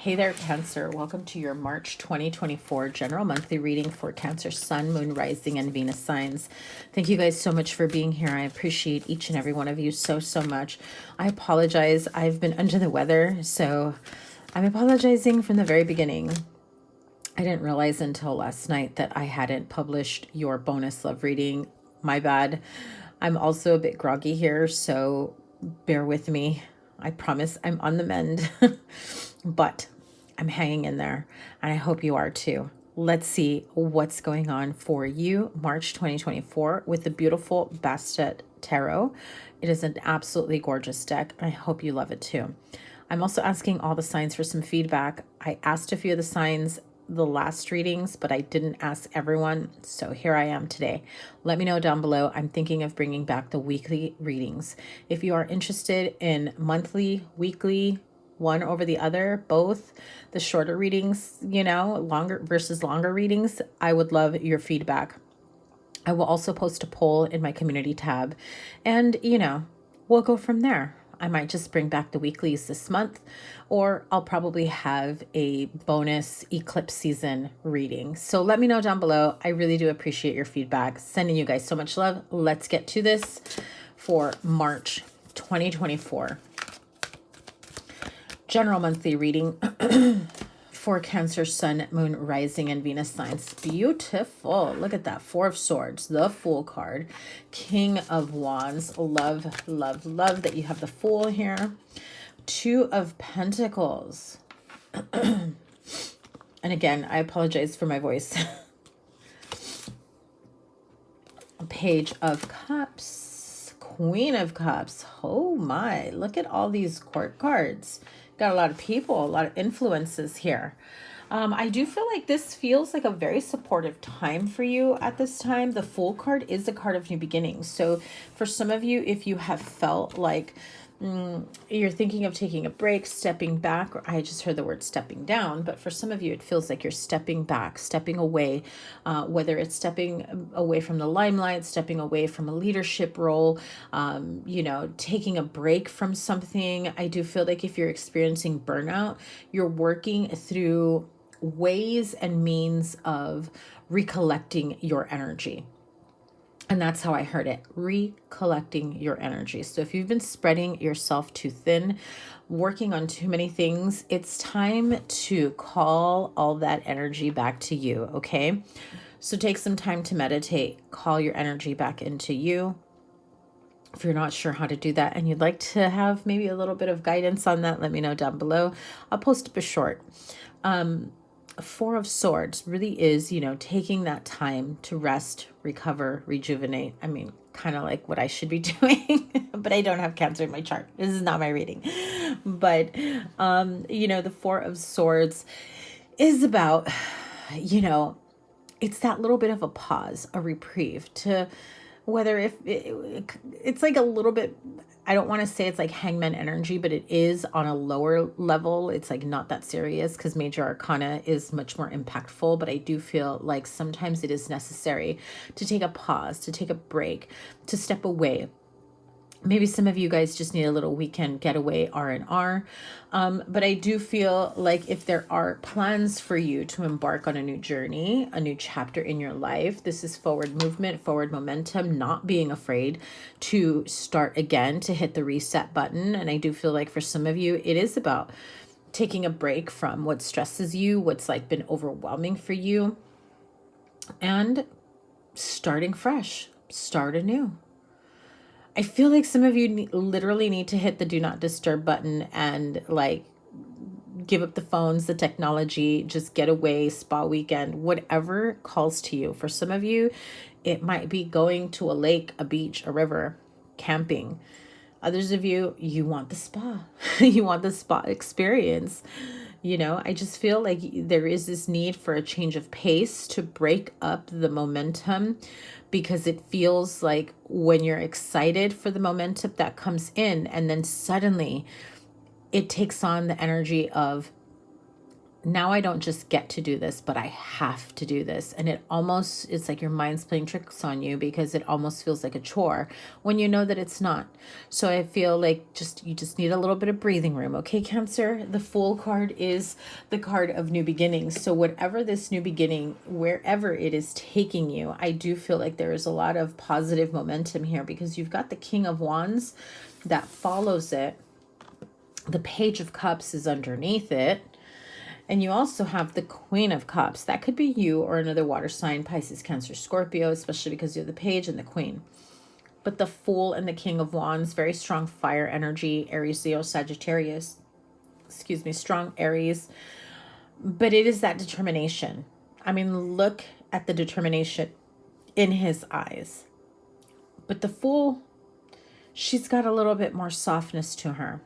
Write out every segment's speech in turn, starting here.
Hey there, Cancer. Welcome to your March 2024 general monthly reading for Cancer, Sun, Moon, Rising, and Venus signs. Thank you guys so much for being here. I appreciate each and every one of you so, so much. I apologize. I've been under the weather, so I'm apologizing from the very beginning. I didn't realize until last night that I hadn't published your bonus love reading. My bad. I'm also a bit groggy here, so bear with me. I promise I'm on the mend. But I'm hanging in there, and I hope you are too. Let's see what's going on for you, March 2024, with the beautiful Bastet Tarot. It is an absolutely gorgeous deck, and I hope you love it too. I'm also asking all the signs for some feedback. I asked a few of the signs the last readings, but I didn't ask everyone, so here I am today. Let me know down below. I'm thinking of bringing back the weekly readings. If you are interested in monthly, weekly, one over the other, both the shorter readings, longer versus longer readings, I would love your feedback. I will also post a poll in my community tab, and we'll go from there. I might just bring back the weeklies this month, or I'll probably have a bonus eclipse season reading. So let me know down below. I really do appreciate your feedback. Sending you guys so much love. Let's get to this for March 2024. General monthly reading for Cancer, Sun, Moon, Rising, and Venus signs. Beautiful. Look at that. Four of Swords, the Fool card, King of Wands. Love, love, love that you have the Fool here. Two of Pentacles. And again, I apologize for my voice. Page of Cups, Queen of Cups. Oh my, look at all these court cards. Got a lot of people, a lot of influences here. I do feel like this feels like a very supportive time for you at this time. The Fool card is a card of new beginnings. So for some of you, if you have felt like you're thinking of taking a break, stepping back, or I just heard the word stepping down, but for some of you, it feels like you're stepping back, stepping away, whether it's stepping away from the limelight, stepping away from a leadership role, taking a break from something. I do feel like if you're experiencing burnout, you're working through ways and means of recollecting your energy. And that's how I heard it, recollecting your energy. So if you've been spreading yourself too thin, working on too many things, it's time to call all that energy back to you, okay? So take some time to meditate, call your energy back into you. If you're not sure how to do that and you'd like to have maybe a little bit of guidance on that, let me know down below. I'll post up a short. Four of Swords really is, taking that time to rest, recover, rejuvenate. I mean, kind of like what I should be doing, but I don't have Cancer in my chart. This is not my reading. But, the Four of Swords is about, it's that little bit of a pause, a reprieve to whether if it's like a little bit, I don't want to say it's like hangman energy, but it is on a lower level. It's like not that serious because major arcana is much more impactful, but I do feel like sometimes it is necessary to take a pause, to take a break, to step away. Maybe some of you guys just need a little weekend getaway R&R. But I do feel like if there are plans for you to embark on a new journey, a new chapter in your life, this is forward movement, forward momentum, not being afraid to start again, to hit the reset button. And I do feel like for some of you, it is about taking a break from what stresses you, what's like been overwhelming for you, and starting fresh, start anew. I feel like some of you literally need to hit the do not disturb button and like give up the phones, the technology, just get away, spa weekend, whatever calls to you. For some of you, it might be going to a lake, a beach, a river, camping. Others of you, you want the spa. You want the spa experience. I just feel like there is this need for a change of pace to break up the momentum, because it feels like when you're excited for the momentum that comes in, and then suddenly it takes on the energy of now I don't just get to do this, but I have to do this. And it's like your mind's playing tricks on you because it almost feels like a chore when you know that it's not. So I feel like you just need a little bit of breathing room. Okay, Cancer, the Fool card is the card of new beginnings. So whatever this new beginning, wherever it is taking you, I do feel like there is a lot of positive momentum here because you've got the King of Wands that follows it. The Page of Cups is underneath it. And you also have the Queen of Cups. That could be you or another water sign, Pisces, Cancer, Scorpio, especially because you have the Page and the Queen. But the Fool and the King of Wands, very strong fire energy, Aries, Leo, Sagittarius. Excuse me, strong Aries. But it is that determination. I mean, look at the determination in his eyes. But the Fool, she's got a little bit more softness to her.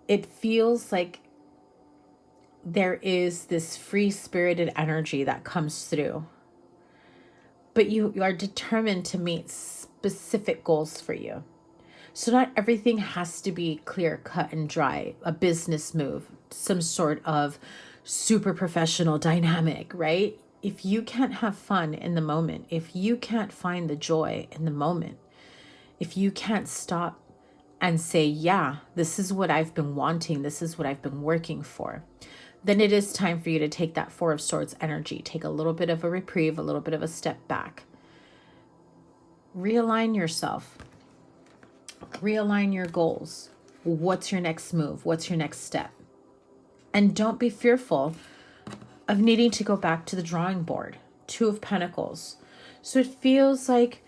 It feels like there is this free-spirited energy that comes through. But you are determined to meet specific goals for you. So not everything has to be clear, cut, and dry. A business move, some sort of super professional dynamic, right? If you can't have fun in the moment, if you can't find the joy in the moment, if you can't stop and say, yeah, this is what I've been wanting, this is what I've been working for, then it is time for you to take that Four of Swords energy, take a little bit of a reprieve, a little bit of a step back. Realign yourself. Realign your goals. What's your next move? What's your next step? And don't be fearful of needing to go back to the drawing board. Two of Pentacles. So it feels like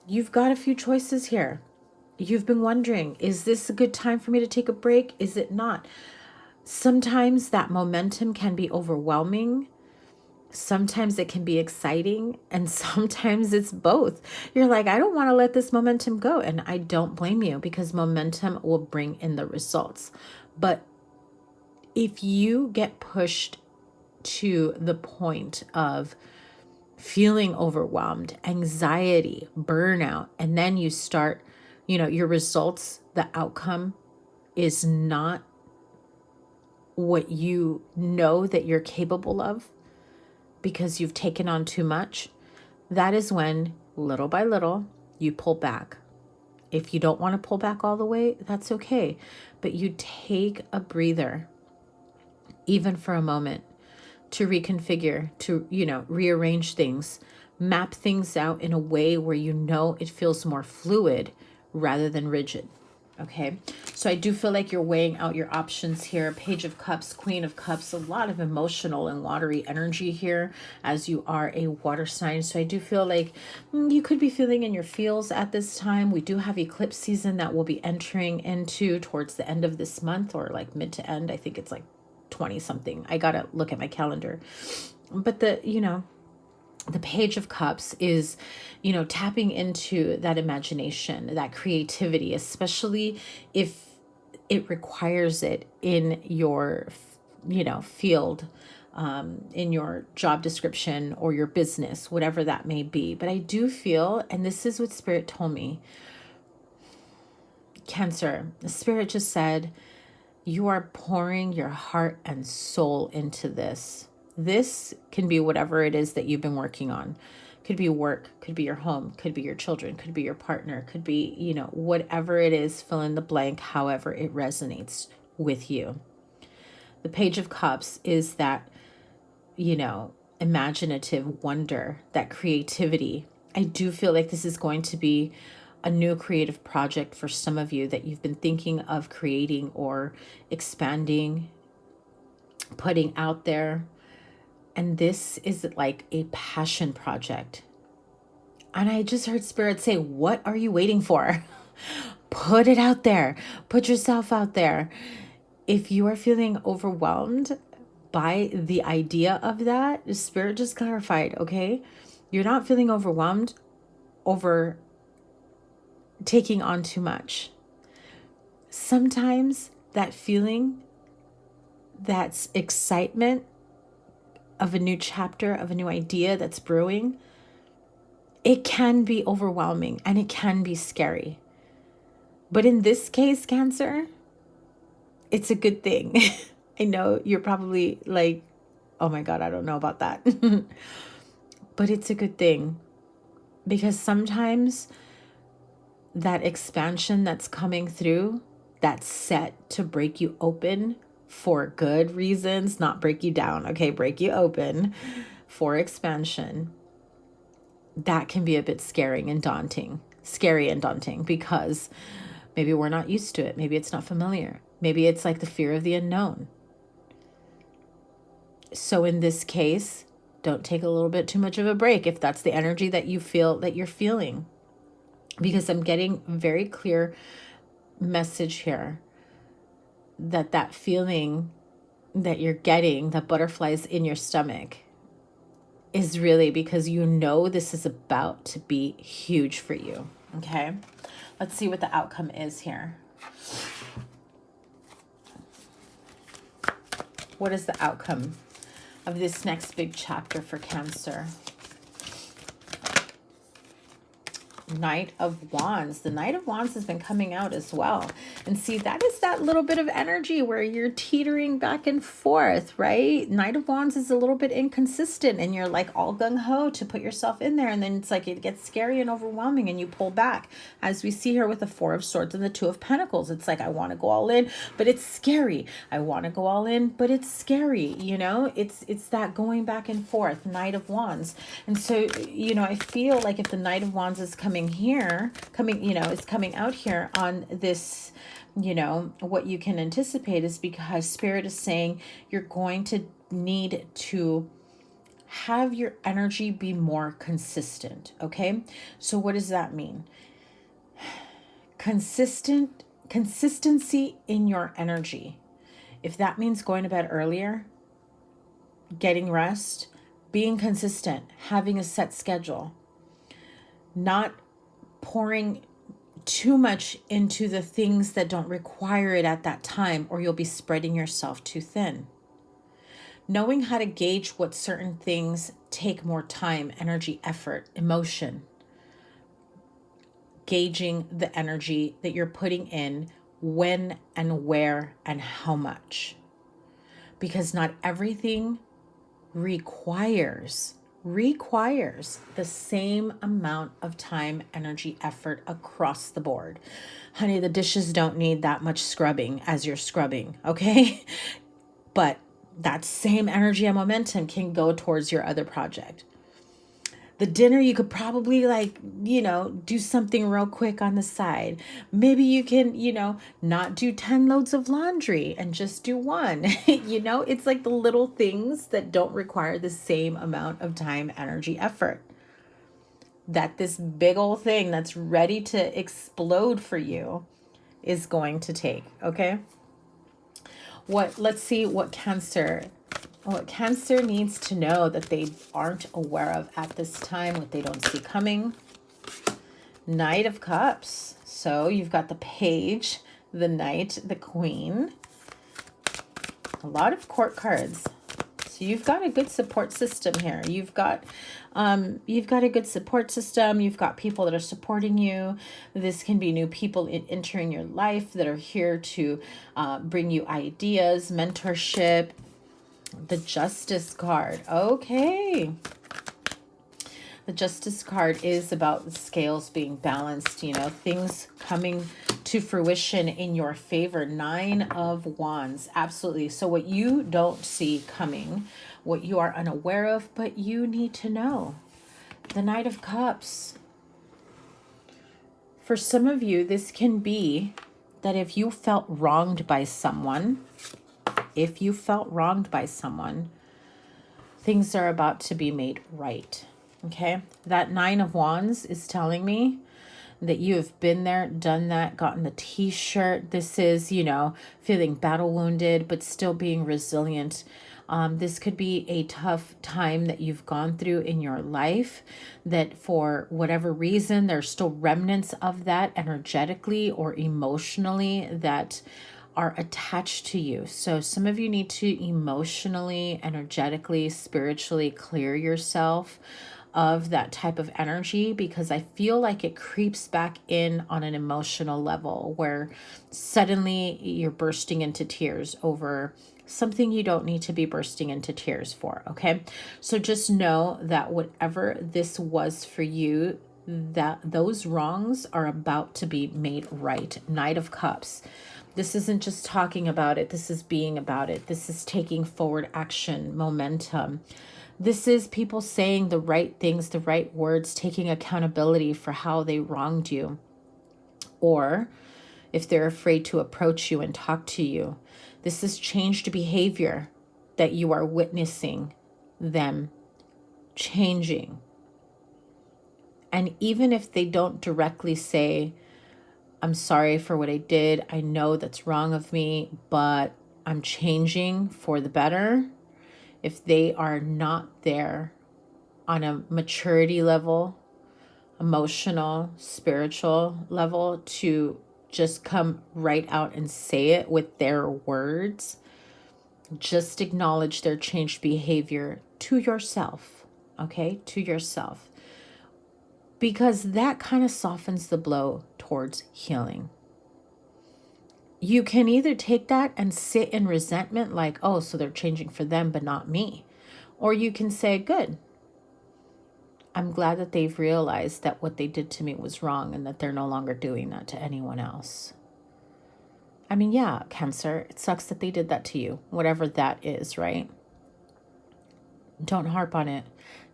you've got a few choices here. You've been wondering, is this a good time for me to take a break? Is it not? Sometimes that momentum can be overwhelming. Sometimes it can be exciting. And sometimes it's both. You're like, I don't want to let this momentum go. And I don't blame you because momentum will bring in the results. But if you get pushed to the point of feeling overwhelmed, anxiety, burnout, and then you start, your results, the outcome is not what you know that you're capable of because you've taken on too much, that is when little by little you pull back. If you don't want to pull back all the way, that's okay. But you take a breather, even for a moment, to reconfigure, to, rearrange things, map things out in a way where it feels more fluid rather than rigid. Okay, so I do feel like you're weighing out your options here. Page of Cups, Queen of Cups, a lot of emotional and watery energy here as you are a water sign. So I do feel like you could be feeling in your feels at this time. We do have eclipse season that we'll be entering into towards the end of this month, or like mid to end. I think it's like 20 something. I gotta look at my calendar. But the Page of Cups is, tapping into that imagination, that creativity, especially if it requires it in your, field, in your job description or your business, whatever that may be. But I do feel, and this is what Spirit told me, Cancer, the Spirit just said, you are pouring your heart and soul into this. This can be whatever it is that you've been working on. Could be work, could be your home, could be your children, could be your partner, could be, whatever it is, fill in the blank, however it resonates with you. The Page of Cups is that, imaginative wonder, that creativity. I do feel like this is going to be a new creative project for some of you that you've been thinking of creating or expanding, putting out there. And this is like a passion project. And I just heard Spirit say, what are you waiting for? Put it out there. Put yourself out there. If you are feeling overwhelmed by the idea of that, Spirit just clarified, okay? You're not feeling overwhelmed over taking on too much. Sometimes that feeling, that's excitement of a new chapter, of a new idea that's brewing, it can be overwhelming and it can be scary. But in this case, Cancer, it's a good thing I know you're probably like, oh my God, I don't know about that. But it's a good thing, because sometimes that expansion that's coming through, that's set to break you open for good reasons, not break you down, okay? Break you open for expansion. That can be a bit scary and daunting because maybe we're not used to it. Maybe it's not familiar. Maybe it's like the fear of the unknown. So in this case, don't take a little bit too much of a break if that's the energy that you feel that you're feeling. Because I'm getting very clear message here that that feeling that you're getting, the butterflies in your stomach, is really because you know this is about to be huge for you. Okay, let's see what the outcome is here. What is the outcome of this next big chapter for Cancer? Knight of Wands. The Knight of Wands has been coming out as well. And see, that is that little bit of energy where you're teetering back and forth, right? Knight of Wands is a little bit inconsistent, and you're like all gung-ho to put yourself in there, and then it's like it gets scary and overwhelming and you pull back. As we see here with the Four of Swords and the Two of Pentacles, it's like, I want to go all in, but it's scary. I want to go all in, but it's scary. You know, it's that going back and forth, Knight of Wands. And so, you know, I feel like if the Knight of Wands is coming out here on this, you know, what you can anticipate is because Spirit is saying you're going to need to have your energy be more consistent. Okay, so what does that mean? Consistency in your energy. If that means going to bed earlier, getting rest, being consistent, having a set schedule, not pouring too much into the things that don't require it at that time, or you'll be spreading yourself too thin. Knowing how to gauge what certain things take more time, energy, effort, emotion. Gauging the energy that you're putting in, when and where and how much. Because not everything requires the same amount of time, energy, effort across the board. Honey, the dishes don't need that much scrubbing as you're scrubbing, okay? But that same energy and momentum can go towards your other project. The dinner, you could probably do something real quick on the side. Maybe you can, not do 10 loads of laundry and just do one. It's like the little things that don't require the same amount of time, energy, effort that this big old thing that's ready to explode for you is going to take. Okay. Let's see what Cancer needs to know that they aren't aware of at this time, what they don't see coming. Knight of Cups. So you've got the Page, the Knight, the Queen. A lot of court cards. So you've got a good support system here. You've got a good support system. You've got people that are supporting you. This can be new people entering your life that are here to bring you ideas, mentorship. The Justice card. Okay. The Justice card is about the scales being balanced, things coming to fruition in your favor. 9 of Wands. Absolutely. So what you don't see coming, what you are unaware of, but you need to know. The Knight of Cups. For some of you, this can be that if you felt wronged by someone, things are about to be made right. Okay. That 9 of Wands is telling me that you have been there, done that, gotten the t-shirt. This is, feeling battle wounded, but still being resilient. This could be a tough time that you've gone through in your life, that for whatever reason, there's still remnants of that energetically or emotionally that are attached to you. So some of you need to emotionally, energetically, spiritually clear yourself of that type of energy, because I feel like it creeps back in on an emotional level where suddenly you're bursting into tears over something you don't need to be bursting into tears for, okay? So just know that whatever this was for you, that those wrongs are about to be made right. Knight of Cups. This isn't just talking about it. This is being about it. This is taking forward action, momentum. This is people saying the right things, the right words, taking accountability for how they wronged you. Or if they're afraid to approach you and talk to you, this is changed behavior that you are witnessing them changing. And even if they don't directly say, I'm sorry for what I did, I know that's wrong of me, but I'm changing for the better. If they are not there on a maturity level, emotional, spiritual level, to just come right out and say it with their words, just acknowledge their changed behavior to yourself, okay? To yourself. Because that kind of softens the blow towards healing. You can either take that and sit in resentment like, oh, so they're changing for them, but not me. Or you can say, good. I'm glad that they've realized that what they did to me was wrong and that they're no longer doing that to anyone else. I mean, yeah, Cancer, it sucks that they did that to you, whatever that is, right? Don't harp on it.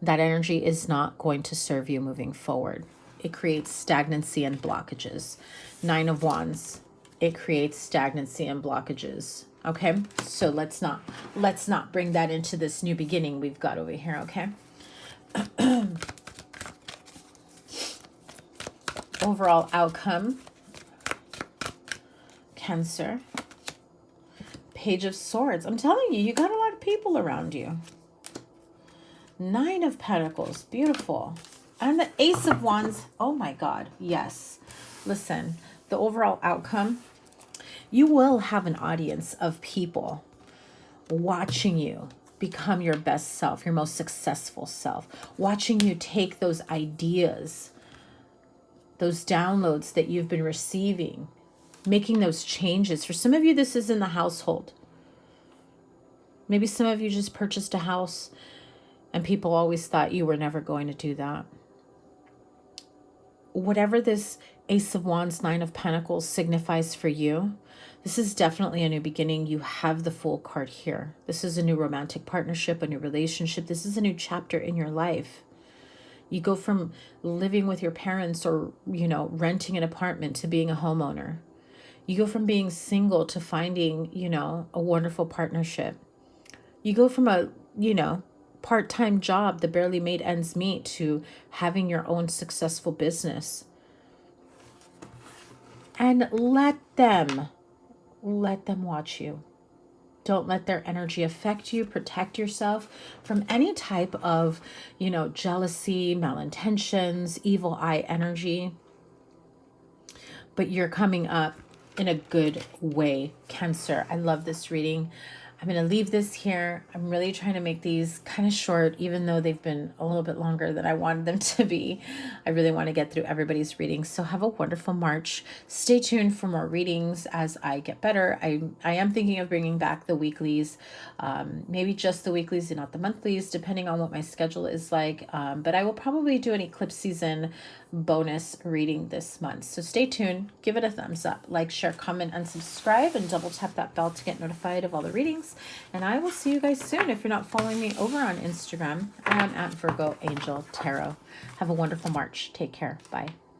That energy is not going to serve you moving forward. It creates stagnancy and blockages. 9 of Wands. It creates stagnancy and blockages. Okay, so let's not bring that into this new beginning we've got over here. Okay. Overall outcome, Cancer. Page of Swords. I'm telling you, you got a lot of people around you. 9 of Pentacles. Beautiful. And the Ace of Wands. Oh my God. Yes. Listen, the overall outcome, you will have an audience of people watching you become your best self, your most successful self, watching you take those ideas, those downloads that you've been receiving, making those changes. For some of you, this is in the household. Maybe some of you just purchased a house and people always thought you were never going to do that. Whatever this Ace of Wands, 9 of Pentacles signifies for you, this is definitely a new beginning. You have the Fool card here. This is a new romantic partnership, a new relationship. This is a new chapter in your life. You go from living with your parents or, renting an apartment to being a homeowner. You go from being single to finding, a wonderful partnership. You go from a, part-time job that barely made ends meet to having your own successful business. And let them watch you. Don't let their energy affect you. Protect yourself from any type of, jealousy, malintentions, evil eye energy. But you're coming up in a good way, Cancer. I love this reading. I'm going to leave this here. I'm really trying to make these kind of short, even though they've been a little bit longer than I wanted them to be. I really want to get through everybody's readings. So have a wonderful March. Stay tuned for more readings as I get better. I am thinking of bringing back the weeklies, maybe just the weeklies and not the monthlies, depending on what my schedule is like. But I will probably do an eclipse season bonus reading this month. So stay tuned. Give it a thumbs up, like, share, comment, and subscribe, and double tap that bell to get notified of all the readings. And I will see you guys soon. If you're not following me over on Instagram, I am at Virgo Angel Tarot. Have a wonderful March. Take care. Bye.